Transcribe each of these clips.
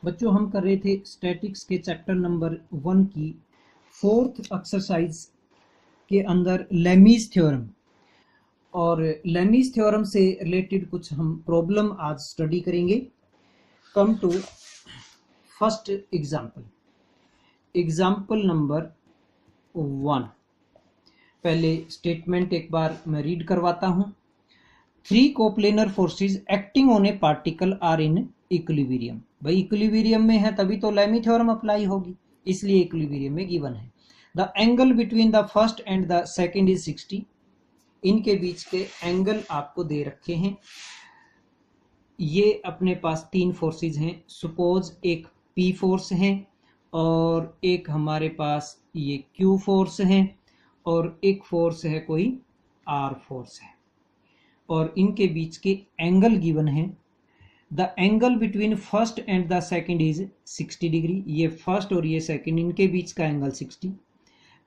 बच्चों हम कर रहे थे स्टैटिक्स के चैप्टर नंबर 1 की 4th एक्सरसाइज के अंदर लेमीज थ्योरम, और लेमीज थ्योरम से रिलेटेड कुछ हम प्रॉब्लम आज स्टडी करेंगे। Come to first example number 1। पहले स्टेटमेंट एक बार मैं रीड करवाता हूँ। 3 coplanar forces acting on a particle are in equilibrium. भाई इक्विलिब्रियम में है तभी तो लेमी थ्योरम अप्लाई होगी, इसलिए इक्विलिब्रियम में गिवन है। The angle between the first and the second is 60। इनके बीच के एंगल आपको दे रखे हैं। ये अपने पास 3 फोर्सेस हैं। सपोज एक पी फोर्स है और एक हमारे पास ये क्यू फोर्स है और एक फोर्स है कोई आर फोर्स है, और इनके बीच के एंगल गिवन है। The angle between first and the second is 60 degree. ये फर्स्ट और ये सेकंड, इनके बीच का angle 60।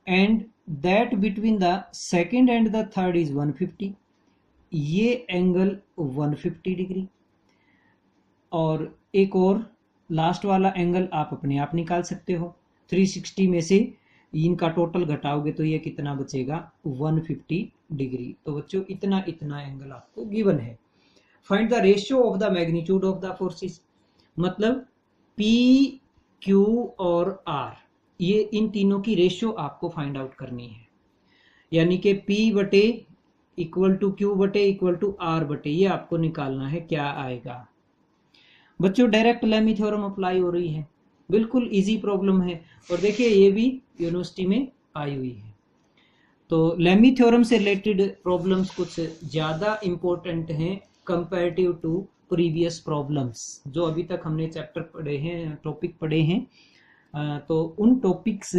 And that between the second and the third is 150। ये एंगल 150 डिग्री। और एक और लास्ट वाला एंगल आप अपने आप निकाल सकते हो। 360 में से इनका टोटल घटाओगे तो ये कितना बचेगा, 150 डिग्री। तो बच्चों इतना एंगल आपको गिवन है। Find the ratio of the magnitude of the forces, मतलब P, Q और R, ये इन तीनों की रेशियो आपको फाइंड आउट करनी है। यानी कि P बटे इक्वल टू Q बटे इक्वल टू R बटे, ये आपको निकालना है क्या आएगा। बच्चों डायरेक्ट लेमी थ्योरम अप्लाई हो रही है, बिल्कुल इजी प्रॉब्लम है। और देखिए ये भी यूनिवर्सिटी में आई हुई है। तो लेमी थ्योरम से रिलेटेड प्रॉब्लम्स कुछ ज़्यादा इम्पोर्टेंट हैं कंपैरेटिव टू प्रीवियस प्रॉब्लम्स जो अभी तक हमने चैप्टर पढ़े हैं, टॉपिक पढ़े हैं। तो उन टॉपिक्स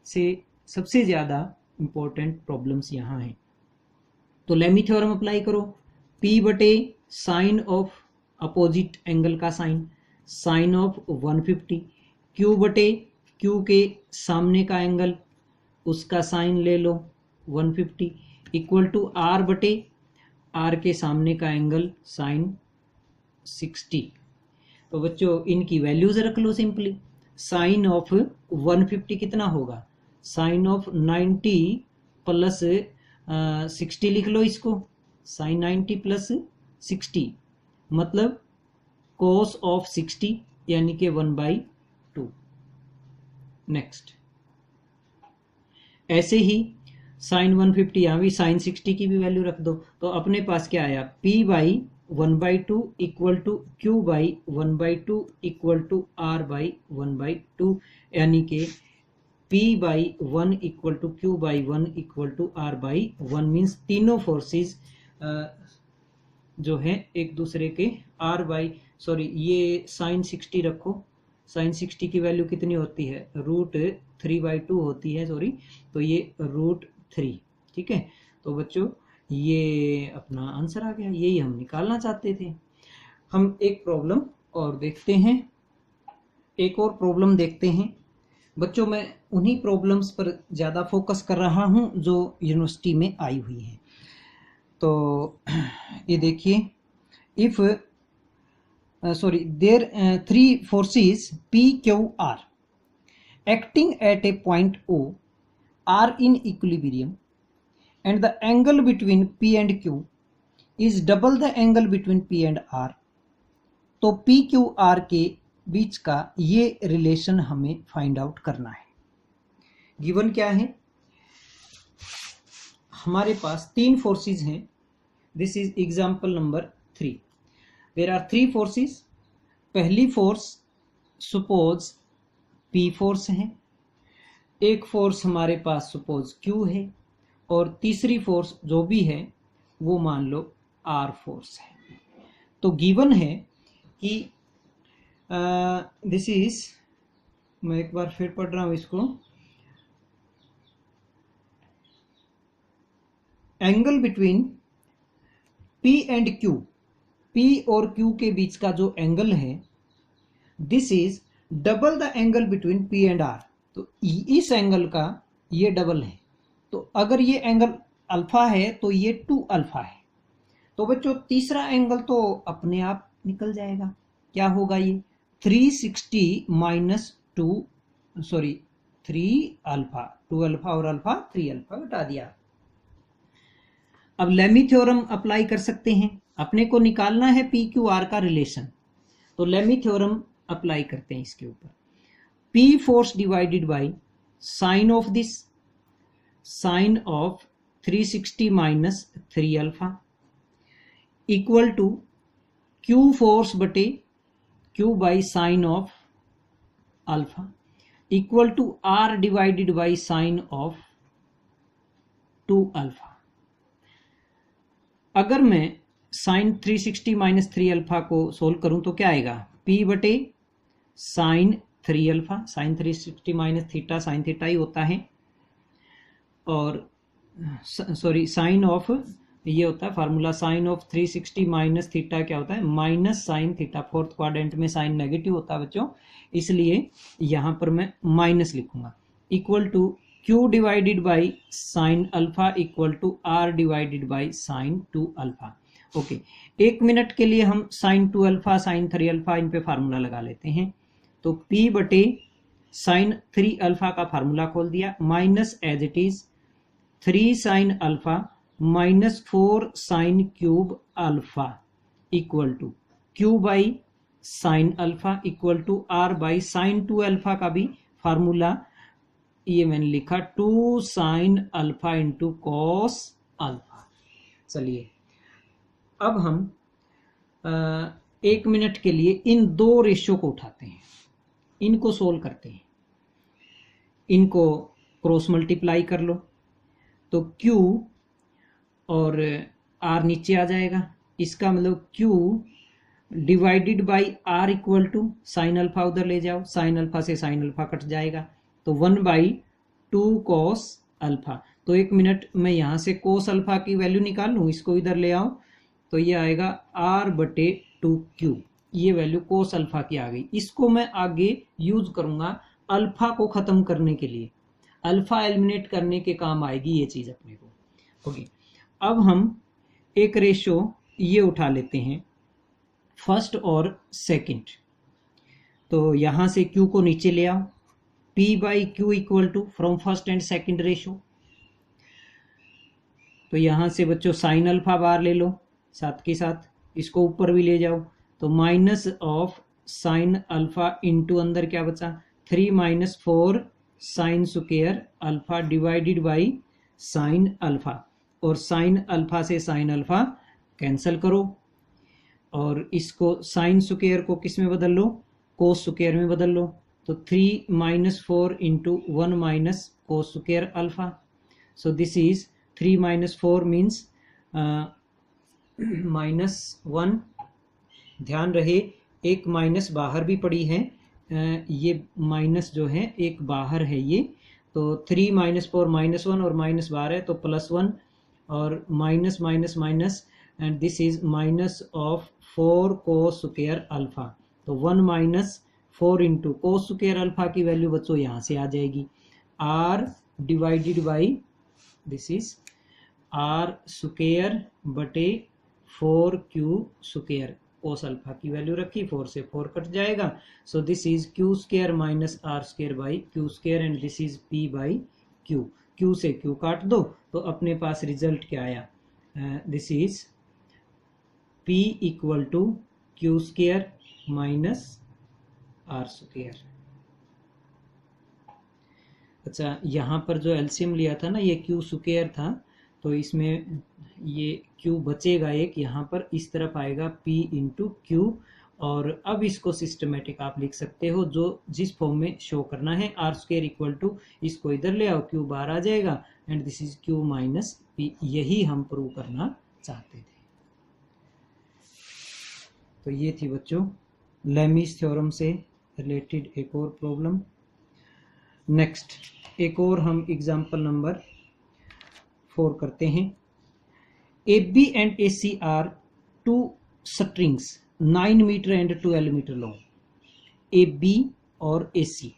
से सबसे ज़्यादा इम्पोर्टेंट प्रॉब्लम्स यहाँ हैं। तो लेमी थ्योरम अप्लाई करो। P बटे साइन ऑफ अपोजिट एंगल का साइन ऑफ 150। Q बटे Q के सामने का एंगल, उसका साइन ले लो 150, इक्वल टू R बटे R के सामने का एंगल साइन 60। तो बच्चों इनकी वैल्यूज रख लो सिंपली। साइन ऑफ 150 कितना होगा, साइन ऑफ 90 प्लस 60 लिख लो इसको। साइन 90 प्लस 60 मतलब कोस ऑफ 60 यानी कि 1/2। नेक्स्ट ऐसे ही साइन 150, यहाँ भी साइन 60 की भी वैल्यू रख दो। तो अपने पास क्या आया, P by 1/2 equal to Q by 1/2 equal to R by 1/2, यानी कि P by 1 equal to Q by 1 equal to R by 1। Means तीनों फोर्सेस जो है एक दूसरे के ये साइन 60 रखो। साइन 60 की वैल्यू कितनी होती है, √3/2 होती है, तो ये √3। ठीक है, तो बच्चों ये अपना आंसर आ गया, यही हम निकालना चाहते थे। हम एक प्रॉब्लम और देखते हैं, एक और प्रॉब्लम देखते हैं। बच्चों मैं उन्हीं प्रॉब्लम्स पर ज़्यादा फोकस कर रहा हूँ जो यूनिवर्सिटी में आई हुई है। तो ये देखिए, if there 3 forces P, Q, R acting at a point O are in equilibrium and the angle between P and Q is double the angle between P and R। तो P, Q, R के बीच का ये relation हमें find out करना है। Given क्या है, हमारे पास 3 फोर्सेस हैं। This is example number 3। There are 3 forces। पहली फोर्स सपोज P फोर्स है, एक फोर्स हमारे पास सपोज Q है, और तीसरी फोर्स जो भी है वो मान लो R फोर्स है। तो गिवन है कि दिस इज, मैं एक बार फिर पढ़ रहा हूं इसको, angle between P and Q, P और Q के बीच का जो एंगल है, this is double the angle between P and R। तो इस एंगल का ये डबल है। तो अगर ये एंगल अल्फा है तो ये 2 अल्फा है। तो बच्चों तीसरा एंगल तो अपने आप निकल जाएगा। क्या होगा ये 360 माइनस 3 अल्फा, 2 अल्फा और अल्फा 3 अल्फा हटा दिया। अब लेमी थ्योरम अप्लाई कर सकते हैं, अपने को निकालना है पी क्यू आर का रिलेशन, तो लेमी थ्योरम अप्लाई करते हैं इसके ऊपर। P force divided by sine of this, sine of 360 minus 3 alpha equal to Q force बटे Q by sine of alpha equal to R divided by sine of 2 alpha. अगर मैं sine 360 minus 3 alpha को solve करूं तो क्या आएगा, P बटे sine 3 alpha, sine 360 minus theta sine theta ही होता है, और साइन ऑफ ये होता है formula, sine of 360 minus theta क्या होता है, minus sine theta. Fourth quadrant में साइन नेगेटिव होता है बच्चों, इसलिए यहां पर मैं माइनस लिखूंगा, equal to Q divided by sine alpha equal to R divided by sine 2 alpha. Okay, 1 minute के लिए हम साइन 2 अल्फा साइन 3 अल्फा इन पे फार्मूला लगा लेते हैं। तो P बटे साइन 3 अल्फा का फार्मूला खोल दिया, minus as it is 3 sine alpha minus 4 sine cube alpha equal to Q by sine alpha equal to R by sine 2 alpha का भी फार्मूला ये मैंने लिखा 2 sine alpha into cos alpha. चलिए अब हम 1 मिनट के लिए इन दो रेशियो को उठाते हैं, इनको सोल्व करते हैं, इनको क्रॉस मल्टीप्लाई कर लो तो Q और R नीचे आ जाएगा, इसका मतलब Q divided by R equal to sine alpha उधर ले जाओ, साइन अल्फा से साइन अल्फा कट जाएगा तो 1/2 कॉस अल्फा। तो 1 मिनट में यहां से कोस अल्फा की वैल्यू निकाल लूँ, इसको इधर ले आओ तो ये आएगा R बटे 2Q, ये वैल्यू कोस अल्फा की आ गई। इसको मैं आगे यूज करूंगा अल्फा को खत्म करने के लिए, अल्फा एलिमिनेट करने के काम आएगी ये चीज अपने को। ओके, अब हम एक रेशो ये उठा लेते हैं फर्स्ट और सेकंड, तो यहां से Q को नीचे ले आओ, P by Q equal to from first and second ratio, तो यहां से बच्चों साइन अल्फा बार ले लो, साथ के साथ इसको ऊपर भी ले जाओ तो minus of sine alpha into अंदर क्या बचा 3 minus 4 sine square alpha divided by sine alpha, और साइन अल्फा से साइन अल्फा कैंसिल करो और इसको साइन स्क्वायर को किस में बदल लो, कोस स्क्वायर में बदल लो, तो 3 minus 4 into 1 minus cos square alpha. So this is 3 minus 4 means -1। ध्यान रहे एक माइनस बाहर भी पड़ी है, ये माइनस जो है एक बाहर है ये, तो 3 माइनस 4 -1 और माइनस बाहर है तो +1 और minus minus minus and this is minus of 4 cos square alpha, तो 1 minus 4 into cos square alpha की वैल्यू बच्चों यहाँ से आ जाएगी R divided by this is R square बटे 4Q स्क्वायर, कोस अल्फा की वैल्यू रखी, 4 से 4 कट जाएगा, so this is Q square minus R square by Q square and this is P by Q। Q से Q काट दो तो अपने पास रिजल्ट क्या आया, this is P equal to Q square minus R square. अच्छा, यहाँ पर जो एलसीएम लिया था ना ये Q स्क्वायर था, तो इसमें ये Q बचेगा एक, यहाँ पर इस तरफ आएगा P इंटू Q, और अब इसको सिस्टमेटिक आप लिख सकते हो जो जिस फॉर्म में शो करना है, R स्क्वायर इक्वल टू इसको इधर ले आओ, Q बाहर आ जाएगा and this is Q minus P, यही हम प्रूव करना चाहते थे। तो ये थी बच्चों लेमीज थ्योरम से रिलेटेड एक और प्रॉब्लम। नेक्स्ट एक और हम एग्जांपल नंबर 4 करते हैं। AB and AC are two strings 9 meter and 12 meter long। AB और AC,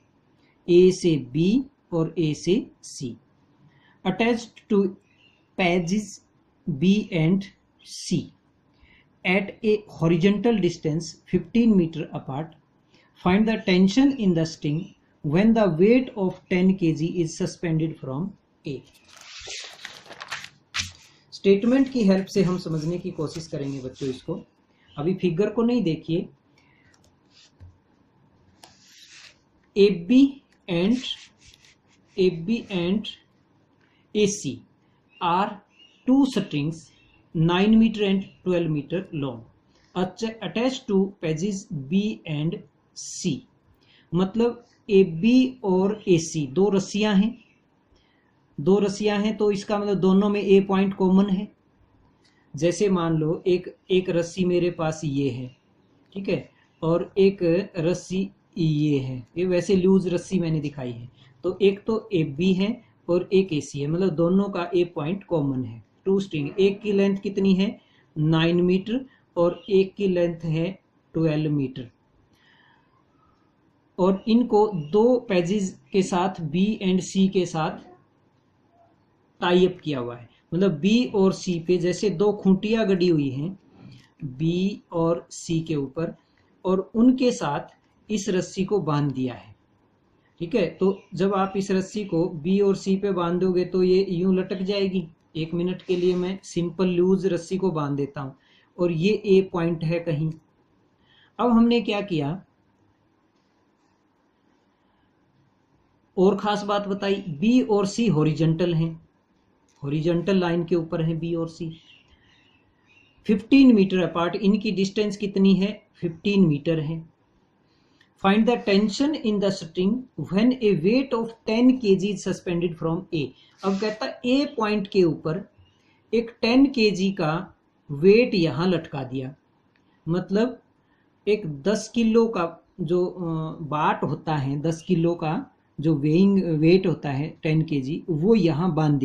A से B और A से C, attached to pages B and C at a horizontal distance 15 meter apart, find the tension in the string when the wait of 10 kg is suspended from A. Statement की help से हम समझने की कोशिश करेंगे बच्चों इसको। अभी फिगर को नहीं देखिए। AB and AC are two strings 9 meter and 12 meter long attached to pages B and C। मतलब AB और AC दो रस्सियां हैं, तो इसका मतलब दोनों में A पॉइंट कॉमन है। जैसे मान लो एक रस्सी मेरे पास ये है, ठीक है, और एक रस्सी ये है, ये वैसे लूज रस्सी मैंने दिखाई है। तो एक तो AB है और एक AC है, मतलब दोनों का A पॉइंट कॉमन है। टू स्ट्रिंग, एक की लेंथ कितनी है 9 मीटर और एक की लेंथ है 12 मीटर, और इनको दो पेजेस के साथ B एंड C के साथ टाई अप किया हुआ है। मतलब B और C पे जैसे दो खूंटियां गड़ी हुई हैं B और C के ऊपर, और उनके साथ इस रस्सी को बांध दिया है, ठीक है। तो जब आप इस रस्सी को B और C पे बांधोगे तो ये यूं लटक जाएगी। 1 मिनट के लिए मैं सिंपल लूज रस्सी को बांध देता हूं, और ये A पॉइंट है कहीं। अब हमने क्या किया, और खास बात बताई, B और C हॉरिजॉन्टल हैं, हॉरिजॉन्टल लाइन के ऊपर है B और C, 15 मीटर अपार्ट। इनकी डिस्टेंस कितनी है 15 मीटर है। Find the tension in the string when a weight of 10 kg is suspended from A. अब कहता है ए पॉइंट के ऊपर एक 10 kg का वेट यहां लटका दिया, मतलब एक 10 किलो का जो बाट होता है, 10 किलो का जो वेइंग वेट होता है 10 kg, वो यहाँ बांध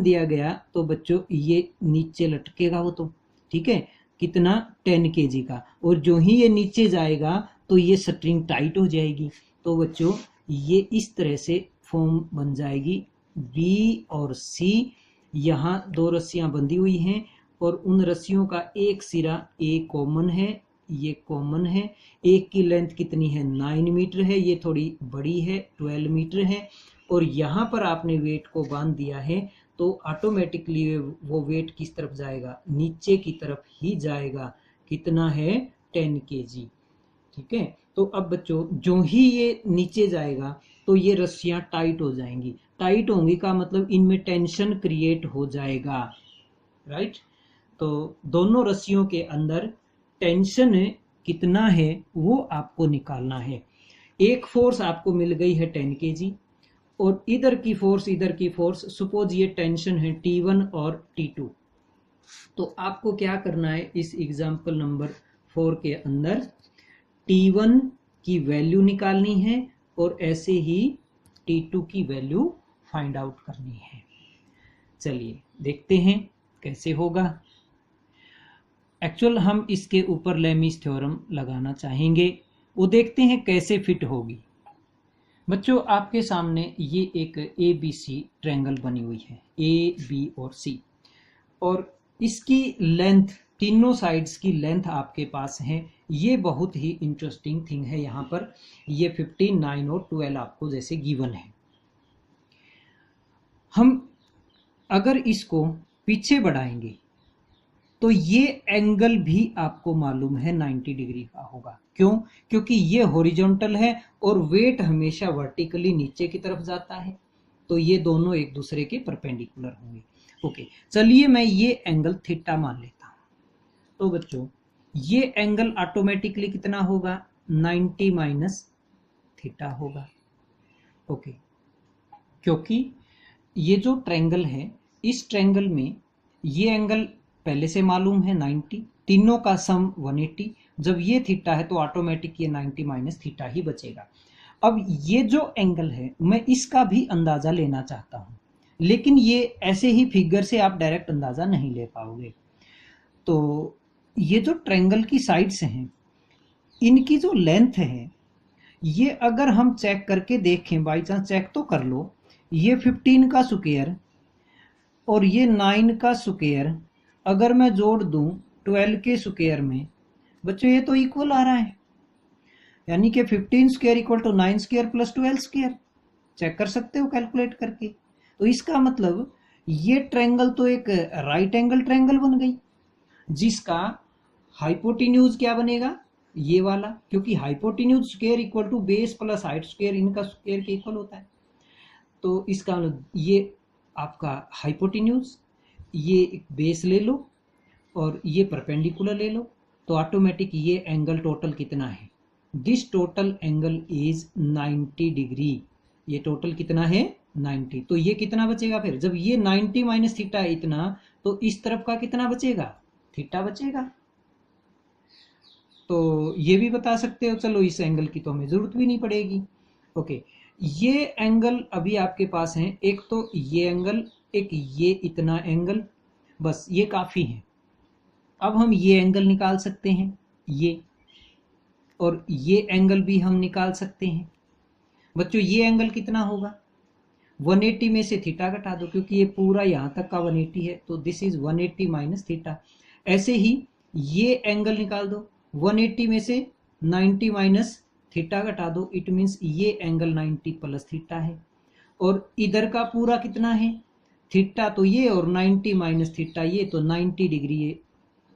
दिया गया। तो बच्चों ये नीचे लटकेगा वो, तो ठीक है, कितना 10 kg का, और जो ही ये नीचे जाएगा तो ये स्ट्रिंग टाइट हो जाएगी। तो बच्चों ये इस तरह से फॉर्म बन जाएगी। B और C यहाँ दो रस्सियां बंधी हुई हैं, और उन रस्सियों का एक सिरा A कॉमन है, ये कॉमन है। एक की लेंथ कितनी है 9 मीटर है, ये थोड़ी बड़ी है 12 मीटर है, और यहाँ पर आपने वेट को बांध दिया है, तो ऑटोमेटिकली वो वेट किस तरफ जाएगा, नीचे की तरफ ही जाएगा। कितना है 10 kg, ठीक है। तो अब बच्चों जो ही ये नीचे जाएगा तो ये रस्सियां टाइट हो जाएंगी। टाइट होंगी का मतलब इनमें टेंशन क्रिएट हो जाएगा, राइट। तो दोनों रस्सियों के अंदर टेंशन कितना है वो आपको निकालना है। एक फोर्स आपको मिल गई है 10 kg, और इधर की फोर्स सपोज ये टेंशन है T1 और T2। तो आपको क्या करना है, इस एग्जाम्पल नंबर 4 के अंदर T1 की वैल्यू निकालनी है, और ऐसे ही T2 की वैल्यू फाइंड आउट करनी है। चलिए देखते हैं कैसे होगा। एक्चुअल हम इसके ऊपर लेमीज थ्योरम लगाना चाहेंगे, वो देखते हैं कैसे फिट होगी। बच्चों आपके सामने ये एक ABC ट्रायंगल बनी हुई है, A, B और C, और इसकी लेंथ, तीनों साइड्स की लेंथ आपके पास है। ये बहुत ही इंटरेस्टिंग थिंग है, यहाँ पर ये 15, 9 और 12 आपको जैसे गिवन है। हम अगर इसको पीछे बढ़ाएंगे तो ये एंगल भी आपको मालूम है 90 डिग्री का होगा। क्यों? क्योंकि ये हॉरिजॉन्टल है और वेट हमेशा वर्टिकली नीचे की तरफ जाता है, तो ये दोनों एक दूसरे के परपेंडिकुलर होंगे। ओके, चलिए मैं ये एंगल थीटा मान लेता हूं। तो बच्चों ये एंगल ऑटोमेटिकली कितना होगा 90 माइनस थीटा होगा। ओके, क्योंकि ये जो ट्रायंगल है, इस ट्रायंगल में ये एंगल पहले से मालूम है 90, तीनों का सम 180। जब ये थीटा है तो ऑटोमेटिक ये 90 माइनस थीटा ही बचेगा। अब ये जो एंगल है मैं इसका भी अंदाजा लेना चाहता हूं, लेकिन ये ऐसे ही फिगर से आप डायरेक्ट अंदाजा नहीं ले पाओगे। तो ये जो ट्रायंगल की साइड्स हैं, इनकी जो लेंथ है, ये अगर हम चेक करके देखें, बाई चांस चेक तो कर लो, ये 15 का स्क्वायर और ये 9 का स्क्वायर अगर मैं जोड़ दूं 12 के स्क्वायर में, बच्चों ये तो इक्वल आ रहा है। यानी कि 15 square equal to 9 square plus 12 square. Check कर सकते हो कैलकुलेट करके। तो इसका मतलब ये ट्रायंगल तो एक राइट एंगल ट्रायंगल बन गई, जिसका हाइपोटेन्यूज क्या बनेगा, ये वाला, क्योंकि hypotenuse square equal to base plus height square, इनका स्क्वायर के इक्वल होता है। तो इसका ये आपका हाइपोटेन्यूज, ये एक बेस ले लो और ये परपेंडिकुलर ले लो, तो ऑटोमेटिक ये एंगल टोटल कितना है, this total angle is 90 degree. ये टोटल कितना है 90। तो ये कितना बचेगा फिर, जब ये 90 माइनस थीटा इतना, तो इस तरफ का कितना बचेगा, थीटा बचेगा। तो ये भी बता सकते हो। चलो इस एंगल की तो हमें जरूरत भी नहीं पड़ेगी। ओके, ये एंगल अभी आपके पास है, एक तो ये एंगल, एक ये इतना एंगल, बस ये काफी है। अब हम ये एंगल निकाल सकते हैं, ये, और ये एंगल भी हम निकाल सकते हैं। बच्चों ये एंगल कितना होगा, 180 में से थीटा घटा दो, क्योंकि ये पूरा यहां तक का 180 है, तो दिस इज 180 माइनस थीटा। ऐसे ही ये एंगल निकाल दो, 180 में से 90 माइनस थीटा घटा दो, इट मीन्स ये एंगल 90 प्लस थीटा है। और इधर का पूरा कितना है, थीटा तो ये, और 90 माइनस थीटा ये, तो 90 डिग्री है।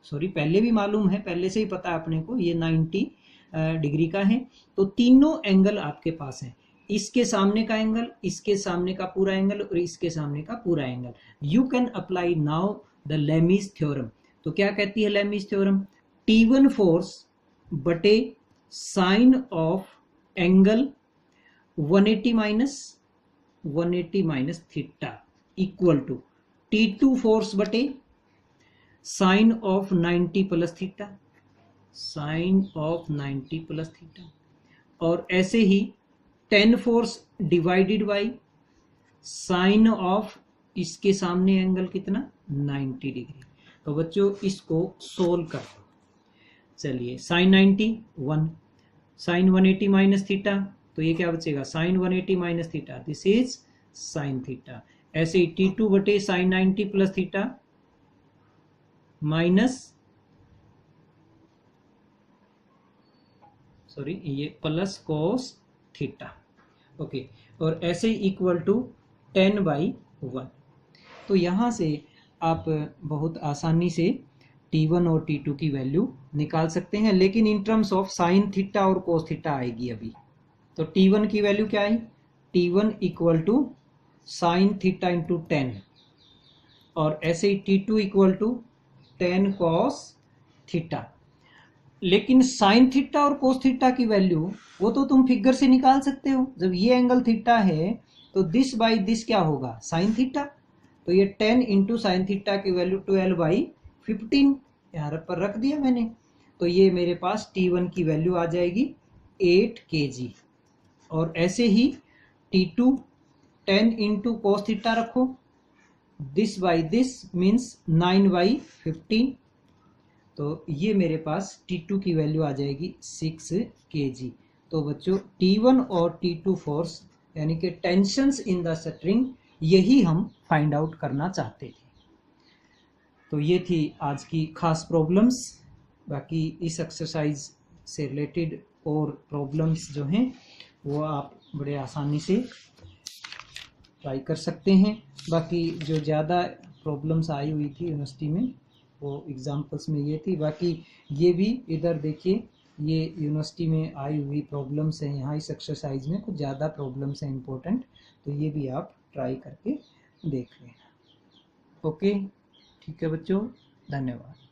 सॉरी, पहले भी मालूम है, पहले से ही पता है अपने को, ये 90 डिग्री का है। तो तीनों एंगल आपके पास हैं, इसके सामने का एंगल, इसके सामने का पूरा एंगल, और इसके सामने का पूरा angle. You can apply now the Lami's theorem. तो क्या कहती है लेमीज थ्योरम, T1 फोर्स बटे sine of angle 180 minus theta equal to T2 force बटे sine of 90 plus theta, sine of 90 plus theta. और ऐसे ही 10 force divided by sine of, इसके सामने एंगल कितना 90 डिग्री। तो बच्चों इसको सोल्व कर दो। चलिए, साइन 90 1, साइन 180 माइनस थीटा, तो ये क्या बचेगा, sine 180 minus theta, this is sine theta. ऐसे ही T2 बटे sine 90 plus theta minus, sorry ये प्लस कोस थीटा। ओके, और ऐसे इक्वल टू 10/1। तो यहाँ से आप बहुत आसानी से T1 और T2 की वैल्यू निकाल सकते हैं, लेकिन in terms of sine theta और कोस थीटा आएगी अभी। तो T1 की वैल्यू क्या आई, T1 equal to sine theta into 10, और ऐसे ही T2 equal to 10 cos theta. लेकिन साइन थीटा और कोस थीटा की वैल्यू वो तो तुम फिगर से निकाल सकते हो। जब ये एंगल थीटा है तो दिस बाई दिस क्या होगा, साइन थीटा। तो ये 10 इंटू साइन थीटा की वैल्यू 12/15 यहाँ पर रख दिया मैंने। तो ये मेरे पास T1 की वैल्यू आ जाएगी 8 kg। और ऐसे ही T2 10 इंटू कोस थीटा रखो, दिस बाई दिस मीन्स 9/15। तो ये मेरे पास T2 की वैल्यू आ जाएगी 6 kg। तो बच्चों T1 और T2 फोर्स यानी कि टेंशंस इन द स्ट्रिंग, यही हम फाइंड आउट करना चाहते थे। तो ये थी आज की खास प्रॉब्लम्स। बाकी इस एक्सरसाइज से रिलेटेड और प्रॉब्लम्स जो हैं वो आप बड़े आसानी से ट्राई कर सकते हैं। बाकी जो ज़्यादा प्रॉब्लम्स आई हुई थी यूनिवर्सिटी में वो एग्जाम्पल्स में ये थी। बाकी ये भी इधर देखिए, ये यूनिवर्सिटी में आई हुई प्रॉब्लम्स हैं, यहाँ इस एक्सरसाइज में कुछ ज़्यादा प्रॉब्लम्स हैं इम्पोर्टेंट, तो ये भी आप ट्राई करके देख लेना। ओके, ठीक है बच्चों, धन्यवाद।